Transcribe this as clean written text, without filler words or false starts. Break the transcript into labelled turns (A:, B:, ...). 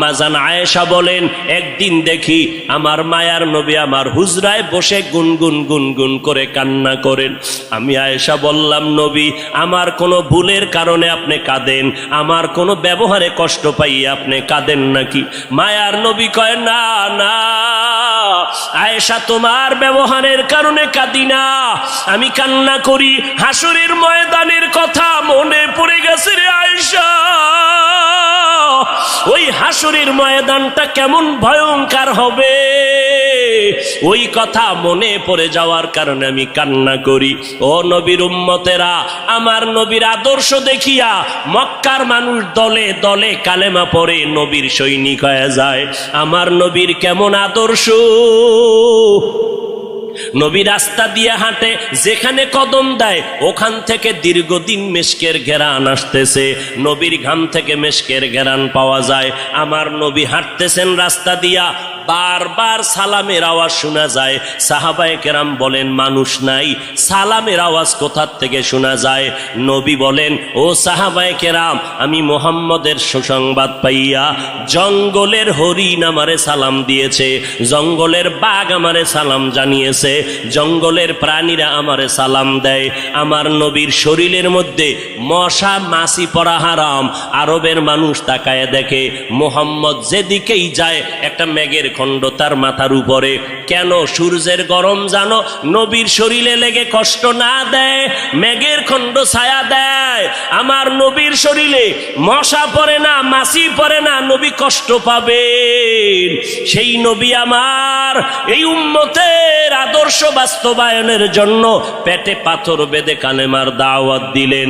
A: মাজান আয়েশা বলেন, একদিন দেখি আমার মায়ার নবী আমার হুজরায় বসে গুনগুন গুনগুন করে কান্না করেন। আমি আয়েশা বললাম, নবী, আমার কোনো ভুলের কারণে আপনি কাঁদেন? আমার কোনো ব্যবহারে কষ্ট পাইয়ে আপনি কাঁদেন নাকি? মায়ার নবী কয়, না না আয়েশা, তোমার ব্যবহারের কারণে কাঁদি না, আমি কান্না করি হাসরের ময়দানের কথা মনে পড়ে গেছে রে আয়েশা। ওই হাসরের ময়দানটা কেমন ভয়ঙ্কর হবে, ওই কথা মনে পড়ে যাওয়ার কারণে আমি কান্না করি। ও নবীর উম্মতেরা, আমার নবীর আদর্শ দেখিয়া মক্কার মানুষ দলে দলে কালেমা পড়ে নবীর সৈনিক হয়ে যায়। আমার নবীর কেমন আদর্শ! নবী রাস্তা দিয়ে হাঁটে, যেখানে কদম দেয় ওখান থেকে দীর্ঘদিন মেশকের ঘেরান আসতেছে, নবীর ঘাম থেকে মেশকের ঘেরান পাওয়া যায়। আমার নবী হাঁটতেছেন রাস্তা দিয়া, বারবার সালামের আওয়াজ শোনা যায়। সাহাবায়ে কেরাম বলেন, মানুষ নাই, সালামের আওয়াজ কোথার থেকে শোনা যায়? নবী বলেন, ও সাহাবায়ে কেরাম, আমি মুহাম্মদের সুসংবাদ পাইয়া জঙ্গলের হরিণ আমারে সালাম দিয়েছে, জঙ্গলের বাঘ আমারে সালাম জানিয়েছে, জঙ্গলের প্রাণীরা আমারে সালাম দেয়। আমার নবীর শরীরের মধ্যে মশা মাছি পড়া হারাম। আরবের মানুষ তাকায় দেখে, মুহাম্মদ যেদিকেই যায় একটা মেঘের খণ্ড তার মাথার উপরে। কেন? সূর্যের গরম জানো নবীর শরীরে লেগে কষ্ট না দেয়, মেঘের খণ্ড ছায়া দেয়। আমার নবীর শরীরে মশা পড়ে না, মাছি পড়ে না, নবী কষ্ট পাবেন। সেই নবী আমার এই উম্মতের আদর্শ বাস্তবায়নের জন্য পেটে পাথর বেঁধে কালেমার দাওয়াত দিলেন।